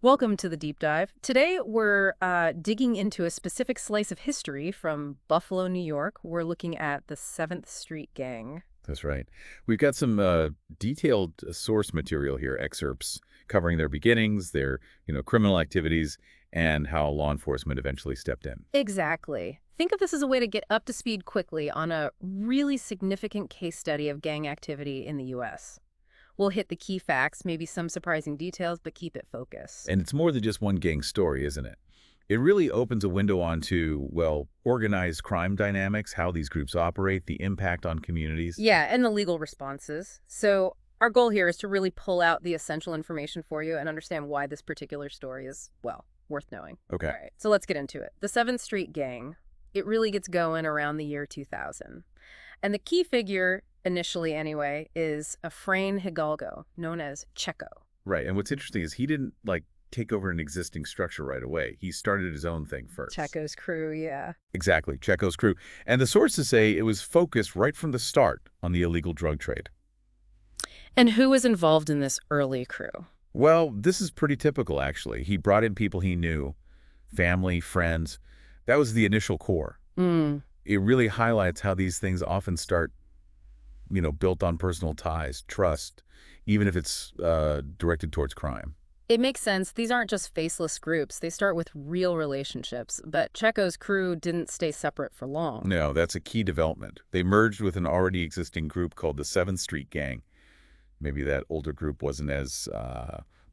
Welcome to the deep dive. Today, we're digging into a specific slice of history from Buffalo, New York. We're looking at the 7th Street Gang. That's right. We've got some detailed source material here, excerpts covering their beginnings, their criminal activities, and how law enforcement eventually stepped in. Exactly. Think of this as a way to get up to speed quickly on a really significant case study of gang activity in the U.S. We'll hit the key facts, maybe some surprising details, but keep it focused. And it's more than just one gang story, isn't it? It really opens a window onto, well, organized crime dynamics, how these groups operate, the impact on communities. Yeah, and the legal responses. So our goal here is to really pull out the essential information for you and understand why this particular story is, well, worth knowing. Okay. All right, so let's get into it. The 7th Street Gang, it really gets going around the year 2000. And the key figure, initially anyway, is Efrain Hidalgo, known as Checo. Right. And what's interesting is he didn't, take over an existing structure right away. He started his own thing first. Checo's crew, yeah. Exactly, Checo's crew. And the sources say it was focused right from the start on the illegal drug trade. And who was involved in this early crew? Well, this is pretty typical, actually. He brought in people he knew, family, friends. That was the initial core. Mm. It really highlights how these things often start, built on personal ties, trust, even if it's directed towards crime. It makes sense. These aren't just faceless groups. They start with real relationships. But Checo's crew didn't stay separate for long. No, that's a key development. They merged with an already existing group called the 7th Street Gang. Maybe that older group wasn't as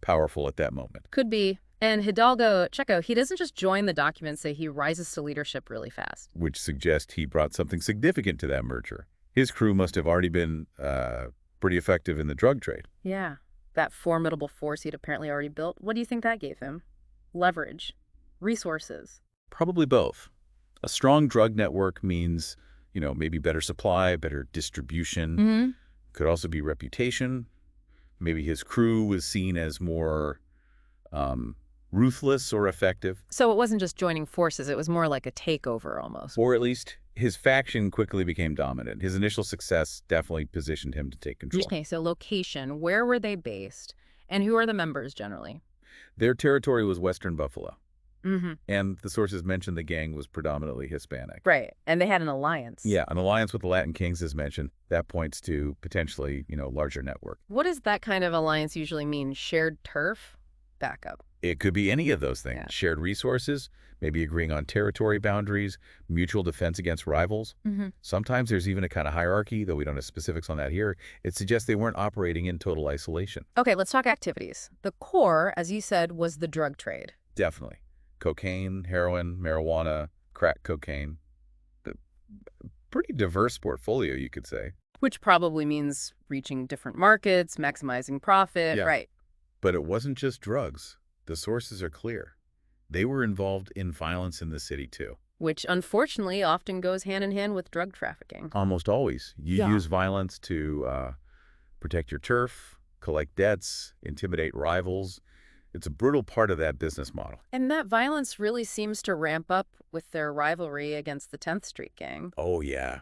powerful at that moment. Could be. And Hidalgo, Checo, he doesn't just join the documents, say he rises to leadership really fast. Which suggests he brought something significant to that merger. His crew must have already been pretty effective in the drug trade. Yeah. That formidable force he'd apparently already built. What do you think that gave him? Leverage. Resources. Probably both. A strong drug network means, maybe better supply, better distribution. Mm-hmm. Could also be reputation. Maybe his crew was seen as more ruthless or effective. So it wasn't just joining forces, it was more like a takeover almost. Or at least his faction quickly became dominant. His initial success definitely positioned him to take control. Okay, so location, where were they based? And who are the members generally? Their territory was Western Buffalo. Mm-hmm. And the sources mentioned the gang was predominantly Hispanic. Right, and they had an alliance. Yeah, an alliance with the Latin Kings is mentioned. That points to potentially, larger network. What does that kind of alliance usually mean? Shared turf? Backup. It could be any of those things. Yeah. Shared resources, maybe agreeing on territory boundaries, mutual defense against rivals. Mm-hmm. Sometimes there's even a kind of hierarchy, though we don't have specifics on that here. It suggests they weren't operating in total isolation. Okay, let's talk activities. The core, as you said, was the drug trade. Definitely. Cocaine, heroin, marijuana, crack cocaine. Pretty diverse portfolio, you could say. Which probably means reaching different markets, maximizing profit, Yeah. right? But it wasn't just drugs. The sources are clear. They were involved in violence in the city, too. Which unfortunately often goes hand in hand with drug trafficking. Almost always. You Yeah. use violence to protect your turf, collect debts, intimidate rivals. It's a brutal part of that business model. And that violence really seems to ramp up with their rivalry against the 10th Street Gang. Oh, yeah.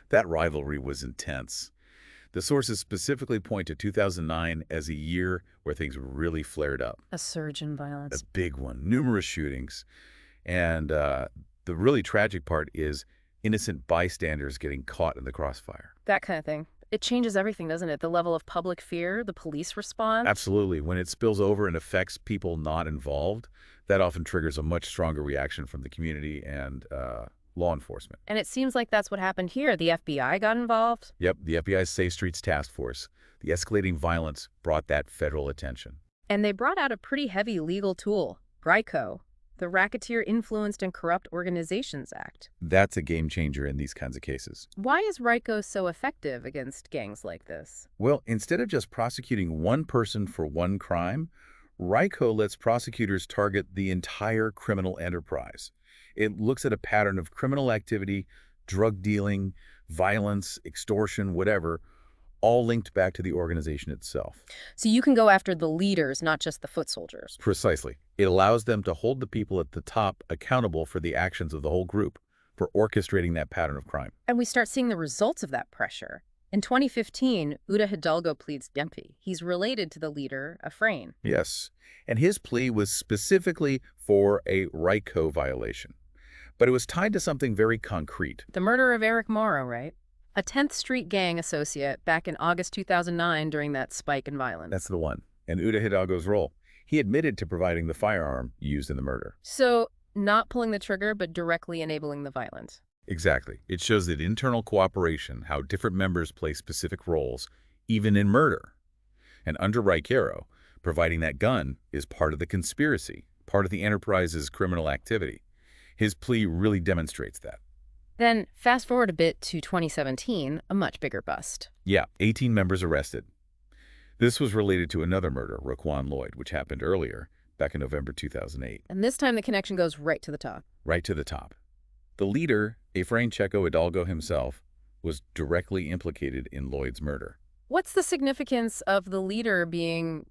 That rivalry was intense. The sources specifically point to 2009 as a year where things really flared up. A surge in violence. A big one. Numerous shootings. And the really tragic part is innocent bystanders getting caught in the crossfire. That kind of thing. It changes everything, doesn't it? The level of public fear, the police response. Absolutely. When it spills over and affects people not involved, that often triggers a much stronger reaction from the community and law enforcement. And it seems like that's what happened here. The FBI got involved. Yep, the FBI's Safe Streets Task Force. The escalating violence brought that federal attention. And they brought out a pretty heavy legal tool, RICO, the Racketeer Influenced and Corrupt Organizations Act. That's a game changer in these kinds of cases. Why is RICO so effective against gangs like this? Well, instead of just prosecuting one person for one crime, RICO lets prosecutors target the entire criminal enterprise. It looks at a pattern of criminal activity, drug dealing, violence, extortion, whatever, all linked back to the organization itself. So you can go after the leaders, not just the foot soldiers. Precisely. It allows them to hold the people at the top accountable for the actions of the whole group, for orchestrating that pattern of crime. And we start seeing the results of that pressure. In 2015, Uda Hidalgo pleads guilty. He's related to the leader, Efrain. Yes, and his plea was specifically for a RICO violation, but it was tied to something very concrete. The murder of Eric Morrow, right? A 10th Street gang associate back in August 2009 during that spike in That's violence. the one. And Uda Hidalgo's role. He admitted to providing the firearm used in the murder. So, not pulling the trigger, but directly enabling the violence. Exactly. It shows that internal cooperation, how different members play specific roles, even in murder. And under RICO, providing that gun is part of the conspiracy, part of the enterprise's criminal activity. His plea really demonstrates that. Then, fast forward a bit to 2017, a much bigger bust. Yeah, 18 members arrested. This was related to another murder, Raquan Lloyd, which happened earlier, back in November 2008. And this time the connection goes right to the top. Right to the top. The leader, Efrain Checo Hidalgo himself, was directly implicated in Lloyd's murder. What's the significance of the leader being,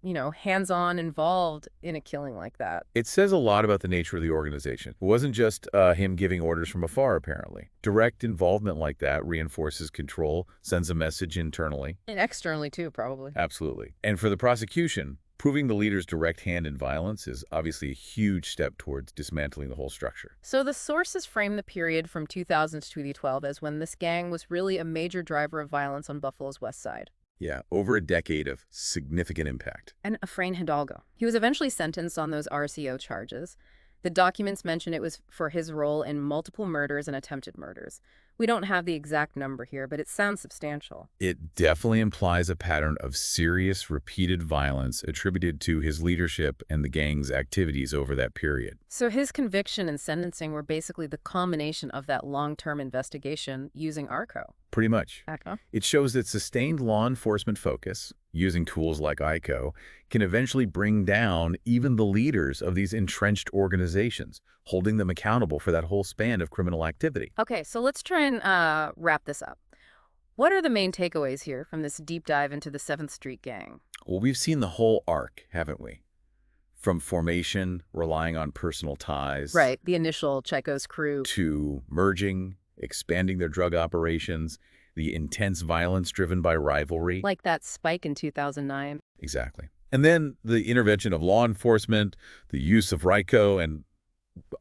hands-on involved in a killing like that? It says a lot about the nature of the organization. It wasn't just him giving orders from afar, apparently. Direct involvement like that reinforces control, sends a message internally. And externally, too, probably. Absolutely. And for the prosecution, proving the leader's direct hand in violence is obviously a huge step towards dismantling the whole structure. So the sources frame the period from 2000 to 2012 as when this gang was really a major driver of violence on Buffalo's west side. Yeah, over a decade of significant impact. And Efrain Hidalgo. He was eventually sentenced on those RCO charges. The documents mention it was for his role in multiple murders and attempted murders. We don't have the exact number here, but it sounds substantial. It definitely implies a pattern of serious, repeated violence attributed to his leadership and the gang's activities over that period. So his conviction and sentencing were basically the culmination of that long-term investigation using ARCO. Pretty much. ARCO? It shows that sustained law enforcement focus, using tools like ICO, can eventually bring down even the leaders of these entrenched organizations, holding them accountable for that whole span of criminal activity. Okay, so let's try and wrap this up. What are the main takeaways here from this deep dive into the 7th Street Gang? Well, we've seen the whole arc, haven't we? From formation, relying on personal ties, Right, the initial Checo's crew. to merging, expanding their drug operations, the intense violence driven by rivalry. Like that spike in 2009. Exactly. And then the intervention of law enforcement, the use of RICO, and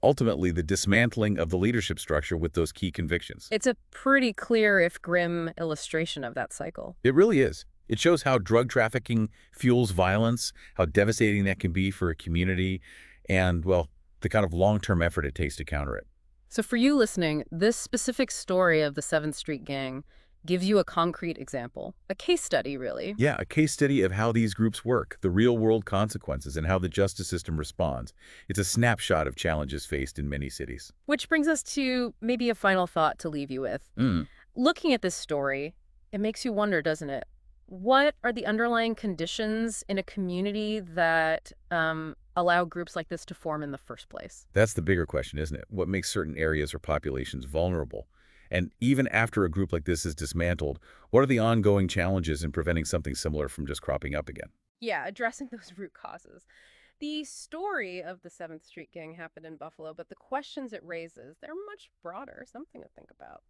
ultimately the dismantling of the leadership structure with those key convictions. It's a pretty clear, if grim, illustration of that cycle. It really is. It shows how drug trafficking fuels violence, how devastating that can be for a community, and, well, the kind of long-term effort it takes to counter it. So for you listening, this specific story of the 7th Street Gang gives you a concrete example, a case study, really. Yeah, a case study of how these groups work, the real-world consequences, and how the justice system responds. It's a snapshot of challenges faced in many cities. Which brings us to maybe a final thought to leave you with. Looking at this story, it makes you wonder, doesn't it? What are the underlying conditions in a community that allow groups like this to form in the first place? That's the bigger question, isn't it? What makes certain areas or populations vulnerable? And even after a group like this is dismantled, what are the ongoing challenges in preventing something similar from just cropping up again? Yeah, addressing those root causes. The story of the 7th Street Gang happened in Buffalo, but the questions it raises, they're much broader, something to think about.